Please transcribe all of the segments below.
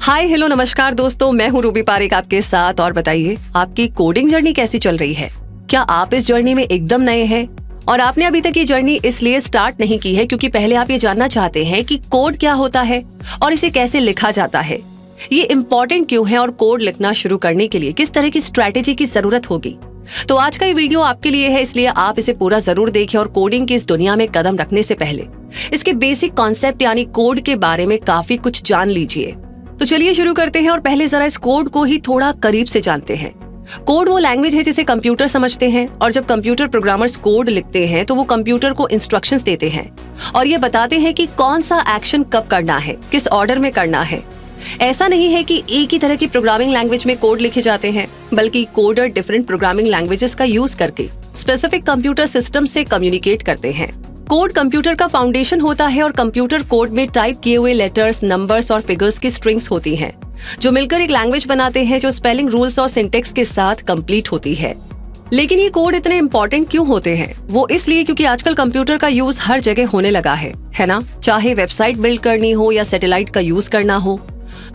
Hi hello नमस्कार दोस्तों, मैं हूँ रूबी पारेख आपके साथ। और बताइए, आपकी कोडिंग जर्नी कैसी चल रही है? क्या आप इस जर्नी में एकदम नए हैं और आपने अभी तक ये जर्नी इसलिए स्टार्ट नहीं की है क्योंकि पहले आप ये जानना चाहते हैं कि कोड क्या होता है और इसे कैसे लिखा जाता है, ये इम्पोर्टेंट क्यों है और कोड लिखना शुरू करने के लिए किस तरह की स्ट्रैटेजी की जरूरत होगी? तो आज का ये वीडियो आपके लिए है, इसलिए आप इसे पूरा जरूर देखें और कोडिंग की इस दुनिया में कदम रखने से पहले इसके बेसिक कॉन्सेप्ट यानी कोड के बारे में काफी कुछ जान लीजिए। तो चलिए शुरू करते हैं और पहले जरा इस कोड को ही थोड़ा करीब से जानते हैं। कोड वो लैंग्वेज है जिसे कंप्यूटर समझते हैं और जब कंप्यूटर प्रोग्रामर्स कोड लिखते हैं तो वो कंप्यूटर को इंस्ट्रक्शंस देते हैं और ये बताते हैं कि कौन सा एक्शन कब करना है, किस ऑर्डर में करना है। ऐसा नहीं है कि एक ही तरह की प्रोग्रामिंग लैंग्वेज में कोड लिखे जाते हैं, बल्कि कोडर डिफरेंट प्रोग्रामिंग लैंग्वेजेस का यूज करके स्पेसिफिक कंप्यूटर सिस्टम से कम्युनिकेट करते हैं। कोड कंप्यूटर का फाउंडेशन होता है और कंप्यूटर कोड में टाइप किए हुए लेटर्स, नंबर्स और फिगर्स की स्ट्रिंग्स होती हैं, जो मिलकर एक लैंग्वेज बनाते हैं जो स्पेलिंग रूल्स और सिंटेक्स के साथ कंप्लीट होती है। लेकिन ये कोड इतने इम्पोर्टेंट क्यों होते हैं? वो इसलिए क्योंकि आजकल कंप्यूटर का यूज हर जगह होने लगा है ना? चाहे वेबसाइट बिल्ड करनी हो या सैटेलाइट का यूज करना हो,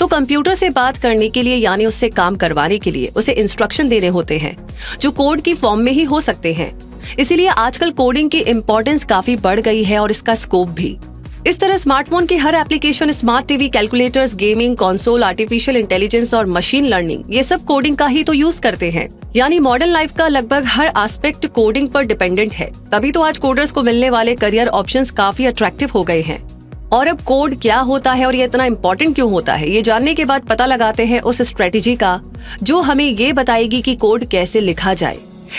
तो कंप्यूटर से बात करने के लिए यानी उससे काम करवाने के लिए उसे इंस्ट्रक्शन देने होते हैं जो कोड की फॉर्म में ही हो सकते हैं। इसीलिए आजकल कोडिंग की इम्पोर्टेंस काफी बढ़ गई है और इसका स्कोप भी। इस तरह स्मार्टफोन की हर application, smart TV, calculators, gaming console, artificial intelligence और मशीन लर्निंग, ये सब कोडिंग का ही तो यूज करते हैं। यानी मॉडर्न लाइफ का लगभग हर एस्पेक्ट कोडिंग पर डिपेंडेंट है। तभी तो आज कोडर्स को मिलने वाले करियर ऑप्शंस काफी अट्रैक्टिव हो गए हैं। और अब कोड क्या होता है और ये इतना इम्पोर्टेंट क्यों होता है, ये जानने के बाद पता लगाते हैं उस स्ट्रेटेजी का जो हमें ये बताएगी कि कोड कैसे लिखा जाए,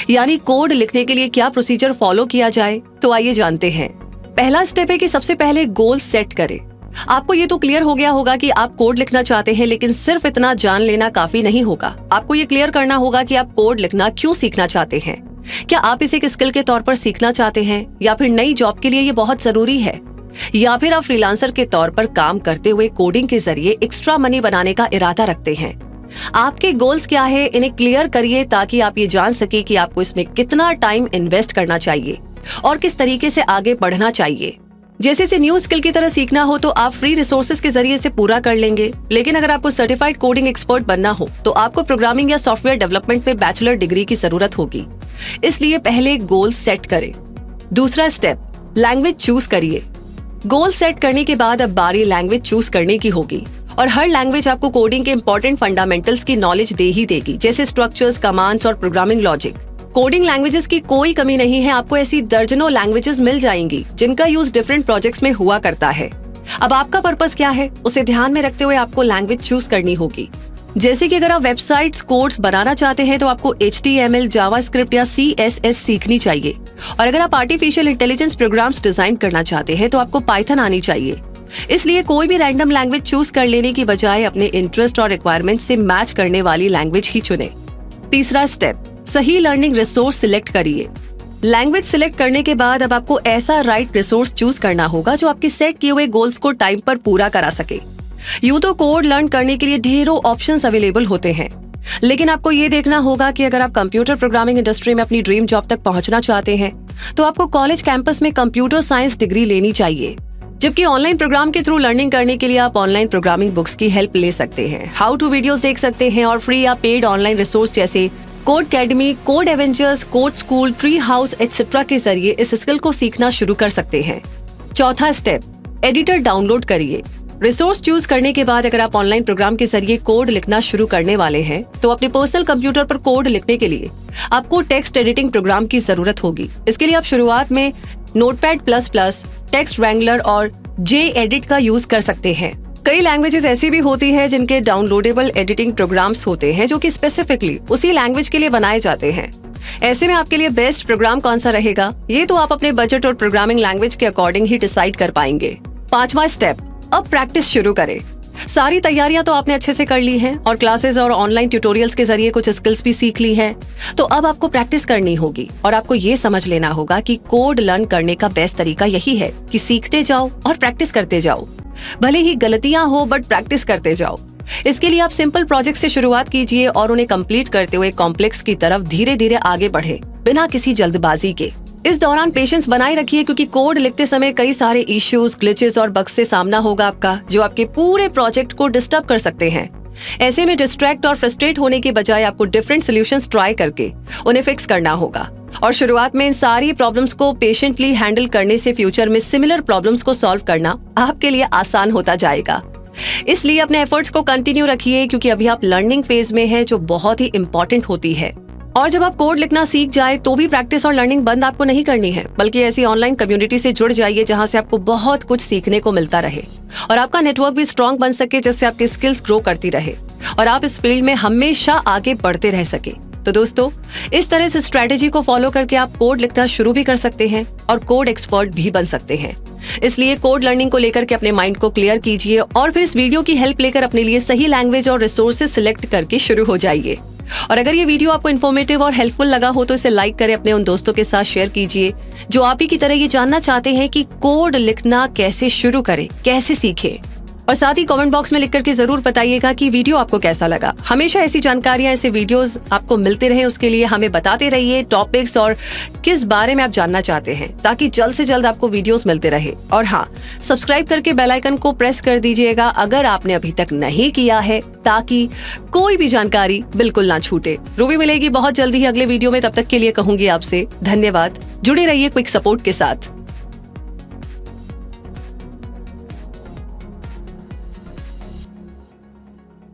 यानी कोड लिखने के लिए क्या प्रोसीजर फॉलो किया जाए। तो आइए जानते हैं। पहला स्टेप है कि सबसे पहले गोल सेट करें। आपको ये तो क्लियर हो गया होगा कि आप कोड लिखना चाहते हैं, लेकिन सिर्फ इतना जान लेना काफी नहीं होगा। आपको ये क्लियर करना होगा कि आप कोड लिखना क्यों सीखना चाहते हैं। क्या आप इसे एक स्किल के तौर पर सीखना चाहते हैं, या फिर नई जॉब के लिए ये बहुत जरूरी है, या फिर आप फ्रीलांसर के तौर पर काम करते हुए कोडिंग के जरिए एक्स्ट्रा मनी बनाने का इरादा रखते हैं? आपके गोल्स क्या है, इन्हें क्लियर करिए ताकि आप ये जान सके कि आपको इसमें कितना टाइम इन्वेस्ट करना चाहिए और किस तरीके से आगे बढ़ना चाहिए। जैसे इसे न्यू स्किल की तरह सीखना हो तो आप फ्री रिसोर्सेज के जरिए इसे पूरा कर लेंगे, लेकिन अगर आपको सर्टिफाइड कोडिंग एक्सपर्ट बनना हो तो आपको प्रोग्रामिंग या सॉफ्टवेयर डेवलपमेंट में बैचलर डिग्री की जरूरत होगी। इसलिए पहले गोल सेट करें। दूसरा स्टेप, लैंग्वेज चूज करिए। गोल सेट करने के बाद अब बारी लैंग्वेज चूज करने की होगी और हर लैंग्वेज आपको कोडिंग के इंपॉर्टेंट फंडामेंटल्स की नॉलेज दे ही देगी, जैसे स्ट्रक्चर्स, कमांड्स और प्रोग्रामिंग लॉजिक। कोडिंग लैंग्वेजेस की कोई कमी नहीं है, आपको ऐसी दर्जनों लैंग्वेजेस मिल जाएंगी जिनका यूज डिफरेंट प्रोजेक्ट्स में हुआ करता है। अब आपका पर्पस क्या है, उसे ध्यान में रखते हुए आपको लैंग्वेज चूज करनी होगी। जैसे कि अगर आप वेबसाइट्स, कोड्स बनाना चाहते हैं तो आपको HTML, जावास्क्रिप्ट या CSS सीखनी चाहिए, और अगर आप आर्टिफिशियल इंटेलिजेंस प्रोग्राम्स डिजाइन करना चाहते हैं तो आपको पाइथन आनी चाहिए। इसलिए कोई भी रैंडम लैंग्वेज चूज कर लेने की बजाय अपने इंटरेस्ट और रिक्वायरमेंट से मैच करने वाली लैंग्वेज ही चुने। तीसरा स्टेप, सही लर्निंग रिसोर्स सिलेक्ट करिए। लैंग्वेज सिलेक्ट करने के बाद अब आपको ऐसा राइट रिसोर्स चूज करना होगा जो आपके सेट किए हुए गोल्स को टाइम पर पूरा करा सके। यूं तो कोड लर्न करने के लिए ढेरों ऑप्शंस अवेलेबल होते हैं, लेकिन आपको ये देखना होगा कि अगर आप कंप्यूटर प्रोग्रामिंग इंडस्ट्री में अपनी ड्रीम जॉब तक पहुंचना चाहते हैं तो आपको कॉलेज कैंपस में कंप्यूटर साइंस डिग्री लेनी चाहिए, जबकि ऑनलाइन प्रोग्राम के थ्रू लर्निंग करने के लिए आप ऑनलाइन प्रोग्रामिंग बुक्स की हेल्प ले सकते हैं, हाउ टू वीडियोस देख सकते हैं और फ्री या पेड ऑनलाइन रिसोर्स जैसे Codecademy, code avengers, code school, treehouse etcetera के जरिए इस स्किल को सीखना शुरू कर सकते हैं। चौथा स्टेप, एडिटर डाउनलोड करिए। रिसोर्स चूज करने के बाद अगर आप ऑनलाइन प्रोग्राम के जरिए कोड लिखना शुरू करने वाले हैं तो अपने पर्सनल कंप्यूटर पर कोड लिखने के लिए आपको टेक्स्ट एडिटिंग प्रोग्राम की जरूरत होगी। इसके लिए आप शुरुआत में Notepad++, टेक्स्ट रैंगलर और JEdit का यूज कर सकते हैं। कई लैंग्वेजेस ऐसी भी होती है जिनके डाउनलोडेबल एडिटिंग प्रोग्राम्स होते हैं जो कि स्पेसिफिकली उसी लैंग्वेज के लिए बनाए जाते हैं। ऐसे में आपके लिए बेस्ट प्रोग्राम कौन सा रहेगा, ये तो आप अपने बजट और प्रोग्रामिंग लैंग्वेज के अकॉर्डिंग ही डिसाइड कर पाएंगे। पांचवा स्टेप, अब प्रैक्टिस शुरू करें। सारी तैयारियां तो आपने अच्छे से कर ली हैं और क्लासेस और ऑनलाइन ट्यूटोरियल्स के जरिए कुछ स्किल्स भी सीख ली हैं, तो अब आपको प्रैक्टिस करनी होगी और आपको ये समझ लेना होगा कि कोड लर्न करने का बेस्ट तरीका यही है कि सीखते जाओ और प्रैक्टिस करते जाओ। भले ही गलतियां हो बट प्रैक्टिस करते जाओ। इसके लिए आप सिंपल प्रोजेक्ट से शुरुआत कीजिए और उन्हें कंप्लीट करते हुए कॉम्प्लेक्स की तरफ धीरे धीरे आगे बढ़े, बिना किसी जल्दबाजी के। इस दौरान पेशेंस बनाए रखिए क्योंकि कोड लिखते समय कई सारे इश्यूज, ग्लिचेस और बग्स से सामना होगा आपका, जो आपके पूरे प्रोजेक्ट को डिस्टर्ब कर सकते हैं। ऐसे में डिस्ट्रैक्ट और फ्रस्ट्रेट होने के बजाय आपको डिफरेंट सॉल्यूशंस ट्राई करके उन्हें फिक्स करना होगा। और शुरुआत में इन सारी प्रॉब्लम्स को पेशेंटली हैंडल करने से फ्यूचर में सिमिलर प्रॉब्लम्स को सॉल्व करना आपके लिए आसान होता जाएगा। इसलिए अपने एफर्ट्स को कंटिन्यू रखिए क्योंकि अभी आप लर्निंग फेज में हैं, जो बहुत ही इंपॉर्टेंट होती है। और जब आप कोड लिखना सीख जाए तो भी प्रैक्टिस और लर्निंग बंद आपको नहीं करनी है, बल्कि ऐसी ऑनलाइन कम्युनिटी से जुड़ जाइए जहां से आपको बहुत कुछ सीखने को मिलता रहे और आपका नेटवर्क भी स्ट्रांग बन सके, जिससे आपकी स्किल्स ग्रो करती रहे और आप इस फील्ड में हमेशा आगे बढ़ते रह सके। तो दोस्तों, इस तरह से स्ट्रेटेजी को फॉलो करके आप कोड लिखना शुरू भी कर सकते हैं और कोड एक्सपर्ट भी बन सकते हैं। इसलिए कोड लर्निंग को लेकर के अपने माइंड को क्लियर कीजिए और फिर इस वीडियो की हेल्प लेकर अपने लिए सही लैंग्वेज और रिसोर्सेज सिलेक्ट करके शुरू हो जाइए। और अगर ये वीडियो आपको इन्फॉर्मेटिव और हेल्पफुल लगा हो तो इसे लाइक करें, अपने उन दोस्तों के साथ शेयर कीजिए जो आप ही की तरह ये जानना चाहते हैं कि कोड लिखना कैसे शुरू करें, कैसे सीखें। और साथ ही कमेंट बॉक्स में लिख करके जरूर बताइएगा कि वीडियो आपको कैसा लगा। हमेशा ऐसी जानकारियां, ऐसे वीडियोस आपको मिलते रहे, उसके लिए हमें बताते रहिए टॉपिक्स और किस बारे में आप जानना चाहते हैं, ताकि जल्द से जल्द आपको वीडियोस मिलते रहे। और हाँ, सब्सक्राइब करके बेल आइकन को प्रेस कर दीजिएगा अगर आपने अभी तक नहीं किया है, ताकि कोई भी जानकारी बिल्कुल ना छूटे। रूबी मिलेगी बहुत जल्दी ही अगले वीडियो में, तब तक के लिए कहूंगी आपसे धन्यवाद। जुड़े रहिए क्विक सपोर्ट के साथ।